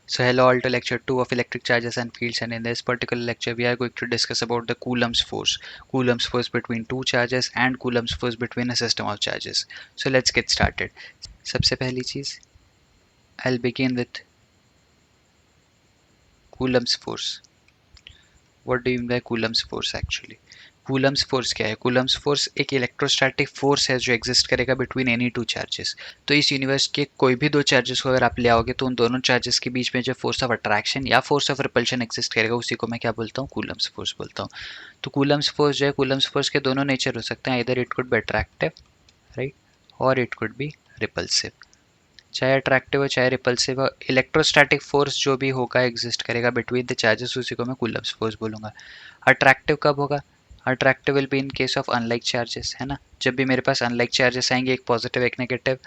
So hello all to lecture 2 of electric charges and fields, and in this particular lecture we are going to discuss about the Coulomb's force. Coulomb's force between two charges and Coulomb's force between a system of charges. So let's get started. सबसे पहली चीज I'll begin with Coulomb's force. What do you mean by Coulomb's force actually? Coulomb's force क्या है? Coulomb's force एक electrostatic force है जो exist करेगा between any two charges. तो इस यूनिवर्स के कोई भी दो चार्जेस को अगर आप ले आओगे तो उन दोनों चार्जेस के बीच में जो फोर्स ऑफ अट्रैक्शन या फोर्स ऑफ रिपल्शन एग्जिस्ट करेगा उसी को मैं क्या बोलता हूँ? कूलम्स फोर्स बोलता हूँ. तो कूलम्स फोर्स जो है, कूलम्स फोर्स के दोनों नेचर हो सकते हैं. इधर it could be attractive, right, और इट कुड बी रिपल्सिव. चाहे अट्रैक्टिव हो चाहे रिपल्सिव हो, इलेक्ट्रोस्टैटिक फोर्स जो भी होगा एग्जिस्ट करेगा बिटवीन द चार्जेस, उसी को मैं कूलम्स फोर्स बोलूंगा. अट्रैक्टिव कब होगा? Attractive will be in case of unlike charges, है ना. जब भी मेरे पास अनलाइक चार्जेस आएंगे, एक पॉजिटिव एक नेगेटिव,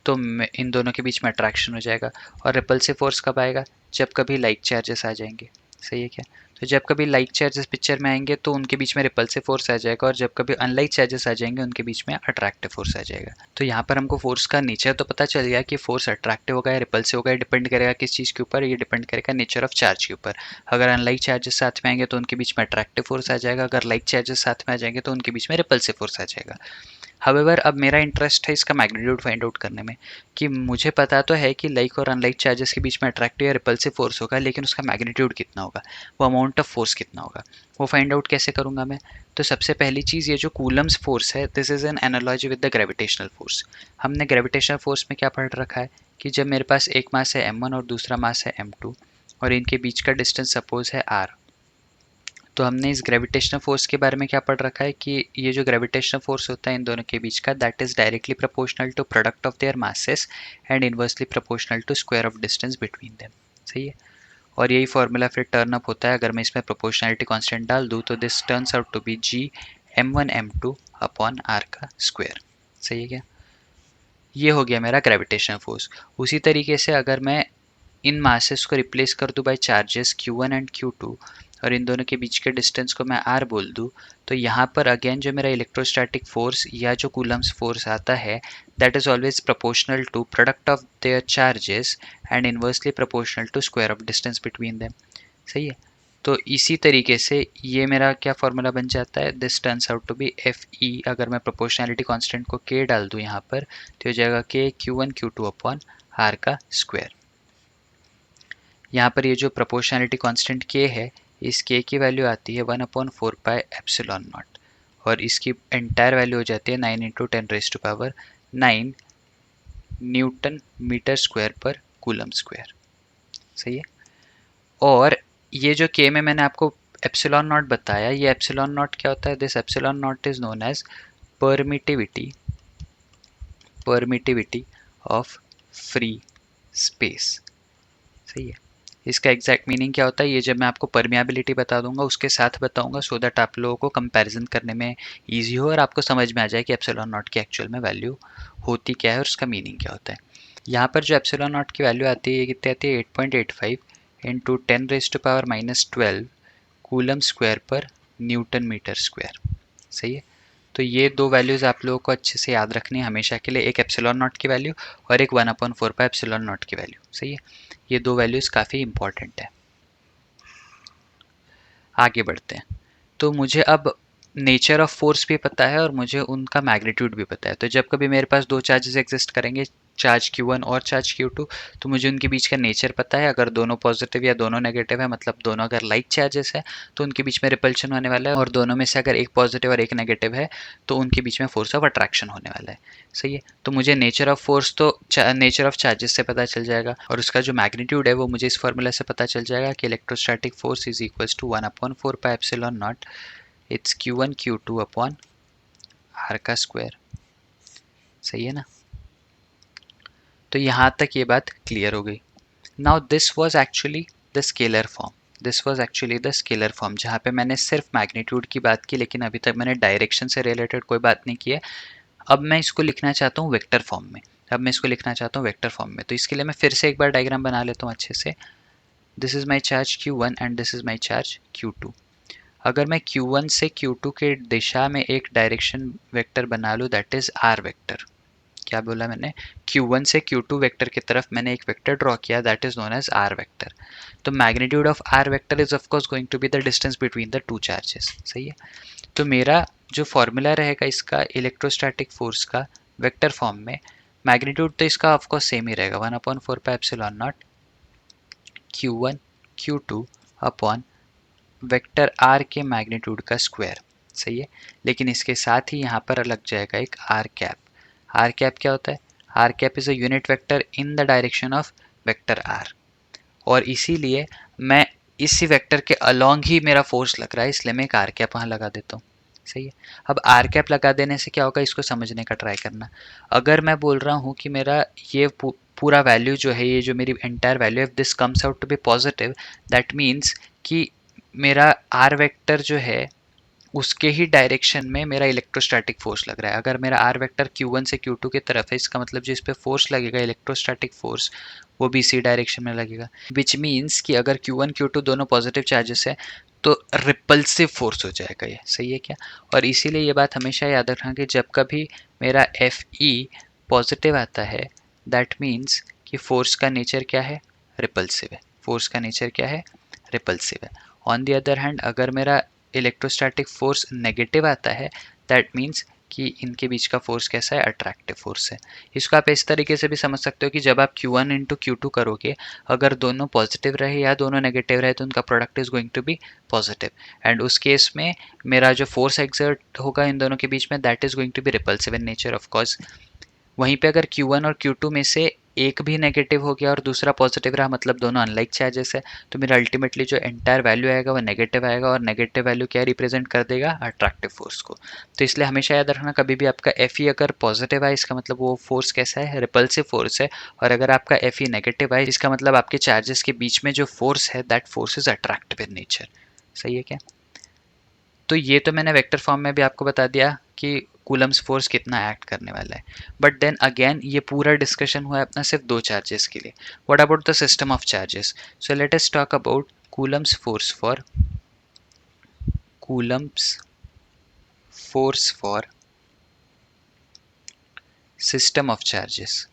तो इन दोनों के बीच में अट्रैक्शन हो जाएगा. और रिपल्सिव फोर्स कब आएगा? जब कभी लाइक चार्जेस आ जाएंगे. सही है क्या? तो जब कभी लाइक चार्जेस पिक्चर में आएंगे तो उनके बीच में रिपल्सिव फोर्स आ जाएगा, और जब कभी अनलाइक चार्जेस आ जाएंगे उनके बीच में अट्रैक्टिव फोर्स आ जाएगा. तो यहाँ पर हमको फोर्स का नेचर तो पता चल गया कि फोर्स अट्रैक्टिव होगा या रिपल्सिव होगा. डिपेंड करेगा किस चीज़ के ऊपर? ये डिपेंड करेगा नेचर ऑफ चार्ज के ऊपर. अगर अनलाइक चार्जेस साथ में आएंगे तो उनके बीच में अट्रैक्टिव फोर्स आ जाएगा, अगर लाइक चार्जेस साथ में आ जाएंगे तो उनके बीच में रिपल्सिव फोर्स आ जाएगा. हाउएवर अब मेरा इंटरेस्ट है इसका मैग्नीट्यूड फाइंड आउट करने में, कि मुझे पता तो है कि लाइक और अनलाइक चार्जेस के बीच में अट्रैक्टिव या रिपल्सिव फोर्स होगा, लेकिन उसका मैग्नीट्यूड कितना होगा, वो अमाउंट ऑफ फोर्स कितना होगा, वो फाइंड आउट कैसे करूंगा मैं? तो सबसे पहली चीज़, ये जो कूलम्स फोर्स है, this is an analogy with the gravitational force. हमने ग्रेविटेशनल फोर्स में क्या पढ़ रखा है कि जब मेरे पास एक मास है m1 और दूसरा मास है m2 और इनके बीच का डिस्टेंस सपोज है r, तो हमने इस ग्रेविटेशनल फोर्स के बारे में क्या पढ़ रखा है कि ये जो ग्रेविटेशनल फोर्स होता है इन दोनों के बीच का, that is directly proportional to product of their masses and inversely proportional to square of distance between them. सही है. और यही फॉर्मूला फिर टर्न अप होता है अगर मैं इसमें प्रोपोर्शनलिटी कांस्टेंट डाल दूँ, तो this turns out to be G m1 m2 upon r का स्क्वायर. सही है क्या? ये हो गया मेरा ग्रेविटेशनल फोर्स. उसी तरीके से अगर मैं इन मासेस को रिप्लेस कर दूं bye charges Q1 and Q2 और इन दोनों के बीच के डिस्टेंस को मैं R बोल दूं, तो यहाँ पर अगेन जो मेरा इलेक्ट्रोस्टैटिक फोर्स या जो कूलम्स फोर्स आता है, that is always proportional to product of their charges and inversely proportional to square of distance between them. सही है. तो इसी तरीके से ये मेरा क्या फॉर्मूला बन जाता है? This turns out to be F E. अगर मैं प्रोपोर्शनलिटी कांस्टेंट को k डाल दूं यहाँ पर, तो हो जाएगा k Q1 Q2 upon r का स्क्वायर. यहाँ पर ये जो प्रोपोर्शनलिटी कांस्टेंट k है, इस k की वैल्यू आती है 1/4 पाई एप्सिलॉन नॉट, और इसकी एंटायर वैल्यू हो जाती है 9 × 10⁻⁹ न्यूटन मीटर स्क्वायर पर कूलम स्क्वायर. सही है. और ये जो k में मैंने आपको एप्सिलॉन नॉट बताया, ये एप्सिलॉन नॉट क्या होता है? This epsilon naught is known as permittivity of free space. सही है. इसका एग्जैक्ट मीनिंग क्या होता है ये जब मैं आपको परमियाबिलिटी बता दूंगा उसके साथ बताऊंगा, सो दैट आप लोगों को कंपैरिजन करने में ईजी हो और आपको समझ में आ जाए कि एप्सिलॉन नॉट की एक्चुअल में वैल्यू होती क्या है और उसका मीनिंग क्या होता है. यहाँ पर जो एप्सिलॉन नॉट की वैल्यू आती है, ये कितनी आती है? 8.85 इंटू 10⁻⁻12 कूलम स्क्वायर पर न्यूटन मीटर स्क्वायर. सही है. तो ये दो वैल्यूज़ आप लोगों को अच्छे से याद रखनी है हमेशा के लिए, एक एप्सिलॉन नॉट की वैल्यू और एक 1/4 एप्सिलॉन नॉट की वैल्यू. सही है. ये दो वैल्यूज़ काफ़ी इंपॉर्टेंट है. आगे बढ़ते हैं. तो मुझे अब नेचर ऑफ फोर्स भी पता है और मुझे उनका मैग्नीट्यूड भी पता है. तो जब कभी मेरे पास दो चार्जेस एग्जिस्ट करेंगे, चार्ज Q1 और चार्ज Q2, तो मुझे उनके बीच का नेचर पता है. अगर दोनों पॉजिटिव या दोनों नेगेटिव है, मतलब दोनों अगर लाइक चार्जेस है, तो उनके बीच में रिपल्शन होने वाला है, और दोनों में से अगर एक पॉजिटिव और एक नेगेटिव है तो उनके बीच में फोर्स ऑफ अट्रैक्शन होने वाला है. सही है. तो मुझे नेचर ऑफ फोर्स तो नेचर ऑफ चार्जेस से पता चल जाएगा, और उसका जो मैग्नीट्यूड है वो मुझे इस फॉर्मूला से पता चल जाएगा कि electrostatic force is equals to 1/4 pi epsilon naught, it's Q1 Q2 upon r का स्क्वायर. सही है ना. तो यहाँ तक ये बात क्लियर हो गई. Now this was actually the scalar form. जहाँ पे मैंने सिर्फ मैग्नीट्यूड की बात की, लेकिन अभी तक मैंने डायरेक्शन से रिलेटेड कोई बात नहीं की है. अब मैं इसको लिखना चाहता हूँ वेक्टर फॉर्म में. तो इसके लिए मैं फिर से एक बार डायग्राम बना लेता हूँ अच्छे से. This is my charge Q1 and this is my charge Q2. अगर मैं Q1 से Q2 के दिशा में एक डायरेक्शन वेक्टर बना लूँ, दैट इज R वेक्टर. क्या बोला मैंने, Q1 से Q2 वेक्टर की तरफ मैंने एक वेक्टर ड्रॉ किया, that is known as R vector. तो magnitude of R vector is of course going to be the distance between the two charges. सही है। तो मेरा जो फॉर्मूला रहेगा इसका इलेक्ट्रोस्टैटिक फोर्स का वेक्टर फॉर्म में, मैग्नीट्यूड तो इसका ऑफ कोर्स सेम ही रहेगा, 1/4πε0 Q1 Q2 upon vector R के मैग्नीट्यूड का स्क्वायर। सही है। लेकिन इसके साथ ही यहाँ पर लग जाएगा एक आर कैप। आर कैप क्या होता है? R cap is a unit vector in the direction of vector R, और इसीलिए मैं इसी वेक्टर के अलोंग ही मेरा फोर्स लग रहा है, इसलिए मैं एक आर कैप वहाँ लगा देता हूँ। सही है। अब आर कैप लगा देने से क्या होगा, इसको समझने का ट्राई करना। अगर मैं बोल रहा हूँ कि मेरा ये पूरा वैल्यू जो है, ये जो मेरी entire value, if this comes out to be positive, that means कि मेरा आर वेक्टर जो है उसके ही डायरेक्शन में मेरा इलेक्ट्रोस्टैटिक फोर्स लग रहा है। अगर मेरा आर वेक्टर Q1 से Q2 की तरफ है, इसका मतलब जो इस पे फोर्स लगेगा इलेक्ट्रोस्टैटिक फोर्स, वो भी इसी डायरेक्शन में लगेगा। विच मीन्स कि अगर Q1 Q2 दोनों पॉजिटिव चार्जेस है तो रिपल्सिव फोर्स हो जाएगा ये। सही है क्या? और इसीलिए ये बात हमेशा याद रखना कि जब कभी मेरा Fe पॉजिटिव आता है, दैट मीन्स कि फोर्स का नेचर क्या है? रिपल्सिव है। फोर्स का नेचर क्या है? रिपल्सिव है। ऑन द अदर हैंड अगर मेरा इलेक्ट्रोस्टैटिक फोर्स नेगेटिव आता है, दैट मीन्स कि इनके बीच का फोर्स कैसा है? अट्रैक्टिव फोर्स है। इसको आप इस तरीके से भी समझ सकते हो कि जब आप Q1 इंटू Q2 करोगे, अगर दोनों पॉजिटिव रहे या दोनों नेगेटिव रहे तो उनका product is going to be positive, and उस केस में मेरा जो फोर्स एक्सर्ट होगा इन दोनों के बीच में, that is going to be repulsive in nature of course. वहीं पे अगर Q1 और Q2 में से एक भी नेगेटिव हो गया और दूसरा पॉजिटिव रहा, मतलब दोनों अनलाइक चार्जेस है, तो मेरा अल्टीमेटली जो एंटायर वैल्यू आएगा वो नेगेटिव आएगा, और नेगेटिव वैल्यू क्या रिप्रेजेंट कर देगा? अट्रैक्टिव फोर्स को। तो इसलिए हमेशा याद रखना, कभी भी आपका Fe अगर पॉजिटिव आए इसका मतलब वो फोर्स कैसा है? रिपल्सिव फोर्स है, और अगर आपका Fe नेगेटिव आए इसका मतलब आपके चार्जेस के बीच में जो फोर्स है, that force is attractive in nature. सही है क्या? तो ये तो मैंने वेक्टर फॉर्म में भी आपको बता दिया कि कूलम्स फोर्स कितना एक्ट करने वाला है। बट देन अगेन ये पूरा डिस्कशन हुआ है अपना सिर्फ दो चार्जेस के लिए। What about the system of charges? So let us talk about Coulomb's force for system of charges.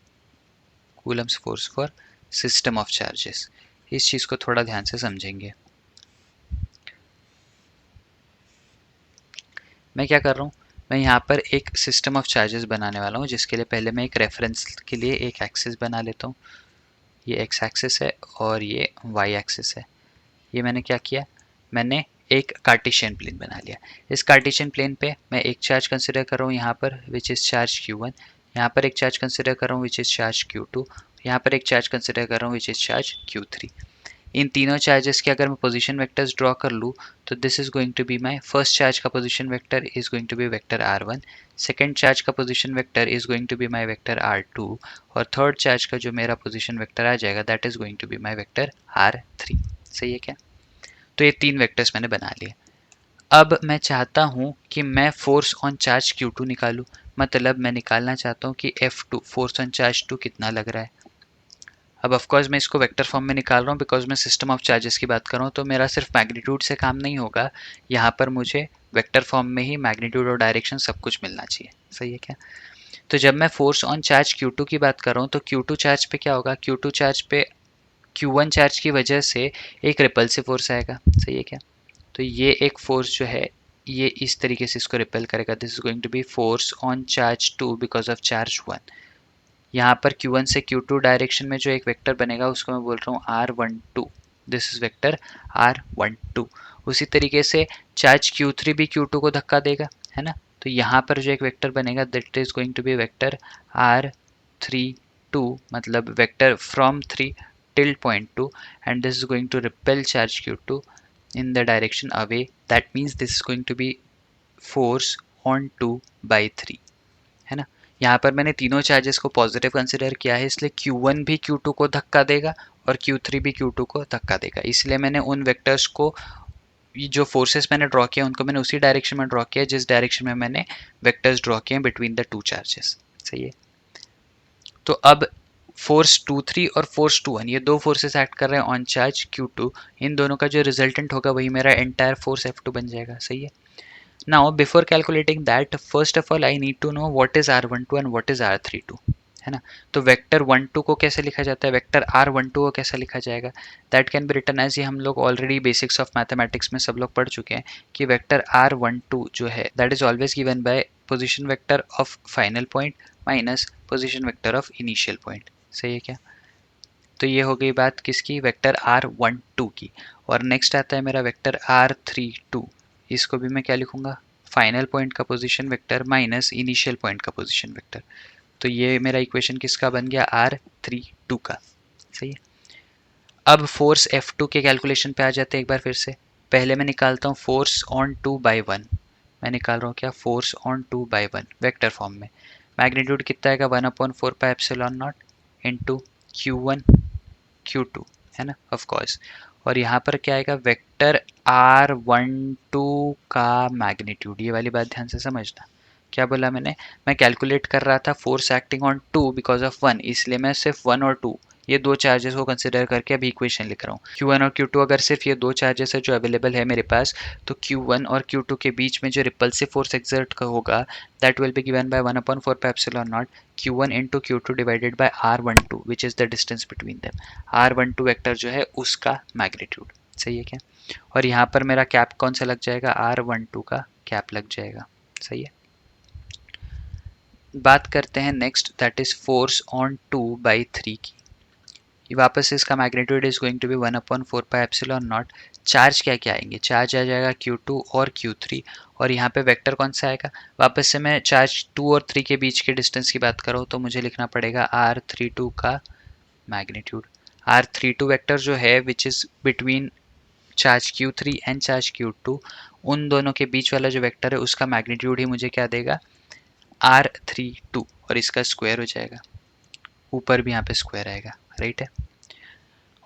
Coulomb's force for system of charges, इस चीज़ को थोड़ा ध्यान से समझेंगे। मैं क्या कर रहा हूँ, मैं यहाँ पर एक सिस्टम ऑफ चार्जेस बनाने वाला हूँ, जिसके लिए पहले मैं एक रेफरेंस के लिए एक एक्सिस बना लेता हूँ। ये एक्स एक्सिस है और ये वाई एक्सिस है। ये मैंने क्या किया, मैंने एक कार्टेशियन प्लेन बना लिया। इस कार्टेशियन प्लेन पे मैं एक चार्ज कंसिडर कर रहा हूँ यहाँ पर, विच इज़ चार्ज Q1। यहाँ पर एक चार्ज कंसिडर कर रहा हूँ विच इज़ चार्ज Q2। यहाँ पर एक चार्ज कंसिडर कर रहा हूँ विच इज़ चार्ज Q3। इन तीनों चार्जेस के अगर मैं पोजीशन वेक्टर्स ड्रॉ कर लूँ, तो this is going to be my first charge का position vector is going to be vector R1, second charge का position vector is going to be my vector R2, और third charge का जो मेरा position vector आ जाएगा that is going to be my vector R3। सही है क्या? तो ये तीन वेक्टर्स मैंने बना लिए। अब मैं चाहता हूँ कि मैं फोर्स ऑन चार्ज Q2 निकालूँ, मतलब मैं निकालना चाहता हूँ कि F2 फोर्स ऑन चार्ज 2 कितना लग रहा है। अब ऑफ कोर्स मैं इसको वेक्टर फॉर्म में निकाल रहा हूँ बिकॉज मैं सिस्टम ऑफ चार्जेस की बात कर रहा हूँ, तो मेरा सिर्फ मैग्नीट्यूड से काम नहीं होगा, यहाँ पर मुझे वेक्टर फॉर्म में ही मैग्नीट्यूड और डायरेक्शन सब कुछ मिलना चाहिए। सही है क्या? तो जब मैं फोर्स ऑन चार्ज Q2 की बात कर रहा हूँ, तो Q2 चार्ज पे क्या होगा, Q2 चार्ज पे Q1 चार्ज की वजह से एक रिपल्सिव फोर्स आएगा। सही है क्या? तो ये एक फोर्स जो है ये इस तरीके से इसको रिपेल करेगा, this is going to be force on charge 2 because of charge 1। यहाँ पर Q1 से Q2 डायरेक्शन में जो एक वेक्टर बनेगा उसको मैं बोल रहा हूँ R12, this is vector R12। उसी तरीके से चार्ज Q3 भी Q2 को धक्का देगा, है ना? तो यहाँ पर जो एक वेक्टर बनेगा that is going to be vector R32, मतलब vector from 3 till point 2, and this is going to repel charge Q2 in the direction away, that means this is going to be force on 2 by 3, है ना? यहाँ पर मैंने तीनों charges को positive consider किया है, इसलिए Q1 भी Q2 को धक्का देगा और Q3 भी Q2 को धक्का देगा। इसलिए मैंने उन वेक्टर्स को, जो फोर्सेस मैंने ड्रॉ किया उनको मैंने उसी डायरेक्शन में ड्रॉ किया जिस डायरेक्शन में मैंने वेक्टर्स ड्रॉ किए बिटवीन द टू चार्जेस। सही है। तो अब फोर्स 2-3 और फोर्स 2-1 ये दो फोर्सेस एक्ट कर रहे हैं ऑन चार्ज Q2, इन दोनों का जो रिजल्टेंट होगा वही मेरा एंटायर फोर्स F2 बन जाएगा। सही है। Now before calculating that, first of all I need to know what is r12 and what is r32, है ना. तो वेक्टर 12 को कैसे लिखा जाता है, वेक्टर r12 को कैसे लिखा जाएगा, that can be written as, ये हम लोग ऑलरेडी बेसिक्स ऑफ मैथमेटिक्स में सब लोग पढ़ चुके हैं कि वेक्टर r12 जो है that is always given by position vector of final point minus position vector of initial point. सही है क्या. तो ये हो गई बात किसकी, वेक्टर r12 की. और नेक्स्ट आता है मेरा वेक्टर r32. इसको भी मैं क्या लिखूंगा, फाइनल पॉइंट का position vector minus initial point का पोजीशन वेक्टर. तो ये मेरा इक्वेशन किसका बन गया, r32 का. सही है. अब फोर्स F2 के कैलकुलेशन पे आ जाते हैं एक बार फिर से. पहले मैं निकालता हूँ फोर्स ऑन 2/1. मैं निकाल रहा हूँ क्या, फोर्स ऑन 2/1 वेक्टर फॉर्म में. मैग्नीट्यूड कितना आएगा, 1/4πε0 इंटू Q1 Q2, है ना, ऑफ कोर्स. और यहाँ पर क्या आएगा, वेक्टर R12 का मैग्नीट्यूड. ये वाली बात ध्यान से समझना. क्या बोला मैंने, मैं कैलकुलेट कर रहा था force acting on 2 because of 1, इसलिए मैं सिर्फ 1 और 2 ये दो चार्जेस को कंसिडर करके अभी इक्वेशन लिख रहा हूँ. Q1 और Q2 अगर सिर्फ ये दो चार्जेस है जो अवेलेबल है मेरे पास, तो Q1 और Q2 के बीच में जो रिपल्सिव फोर्स एक्सर्ट का होगा that will be given by 1/4πε0 Q1 into Q2 divided by R12 which is the distance between them. R12 vector जो है उसका मैग्नीट्यूड. सही है क्या. और यहाँ पर मेरा कैप कौन सा लग जाएगा, R12 का कैप लग जाएगा. सही है. बात करते हैं next, that is force on 2/3 की. वापस इसका magnitude is going to be 1/4πε0. Charge क्या क्या आएंगे, चार्ज आ जाएगा Q2 और Q3. और यहाँ पे वेक्टर कौन सा आएगा, वापस से मैं चार्ज 2 और 3 के बीच के डिस्टेंस की बात करूँ तो मुझे लिखना पड़ेगा R32 का मैग्नीट्यूड. R32 वेक्टर जो है which is between charge Q3 and charge Q2, उन दोनों के बीच वाला जो वेक्टर है उसका मैग्नीट्यूड ही मुझे क्या देगा, R32. और इसका स्क्वायर हो जाएगा, ऊपर भी यहाँ पे स्क्वायर आएगा. राइट है.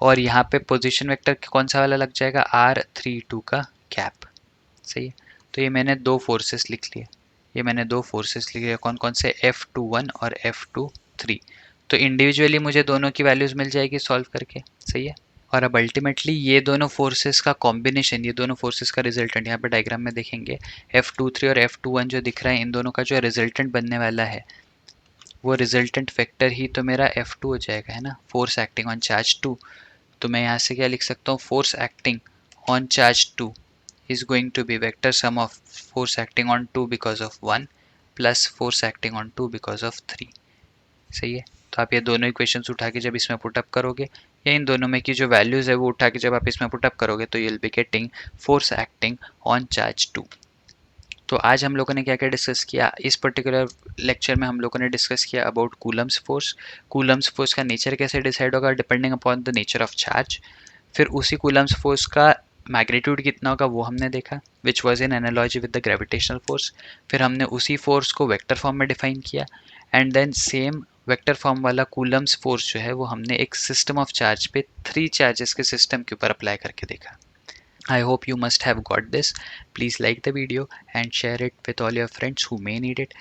और यहाँ पे पोजीशन वेक्टर कौन सा वाला लग जाएगा, R32 का कैप. सही है. तो ये मैंने दो फोर्सेस लिख लिए, ये मैंने दो फोर्सेस लिख लिए, कौन कौन से, F21 और F23. तो इंडिविजुअली मुझे दोनों की वैल्यूज मिल जाएगी सॉल्व करके. सही है. और अब अल्टीमेटली ये दोनों फोर्सेस का कॉम्बिनेशन, ये दोनों फोर्सेस का रिजल्टेंट यहाँ पे डायग्राम में देखेंगे, F23 और F21 जो दिख रहा है, इन दोनों का जो रिजल्टेंट बनने वाला है वो रिजल्टेंट वेक्टर ही तो मेरा F2 हो जाएगा, है ना, फोर्स एक्टिंग ऑन चार्ज 2. तो मैं यहाँ से क्या लिख सकता हूँ, force acting on charge 2 is going to be vector sum of force acting on 2 because of 1 plus force acting on 2 because of 3. सही है. तो आप ये दोनों इक्वेशंस उठा के जब इसमें पुटअप करोगे, या इन दोनों में की जो वैल्यूज है वो उठा के जब आप इसमें पुटअप करोगे, तो you will be getting force acting on charge 2. तो आज हम लोगों ने क्या क्या डिस्कस किया, इस पर्टिकुलर लेक्चर में हम लोगों ने डिस्कस किया about Coulomb's force. Coulomb's force का नेचर कैसे डिसाइड होगा, depending upon the nature of charge. फिर उसी कूलम्स फोर्स का मैग्नीट्यूड कितना होगा वो हमने देखा, which was in analogy with the gravitational force. फिर हमने उसी फोर्स को वेक्टर फॉर्म में डिफाइन किया, and then same vector form वाला कूलम्स फोर्स जो है वो हमने एक सिस्टम ऑफ चार्ज पे 3 चार्जेस के सिस्टम के ऊपर अप्लाई करके देखा. I hope you must have got this. Please like the video and share it with all your friends who may need it.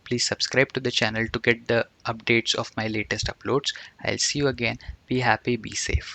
Please subscribe to the channel to get the updates of my latest uploads. I'll see you again. Be happy, be safe.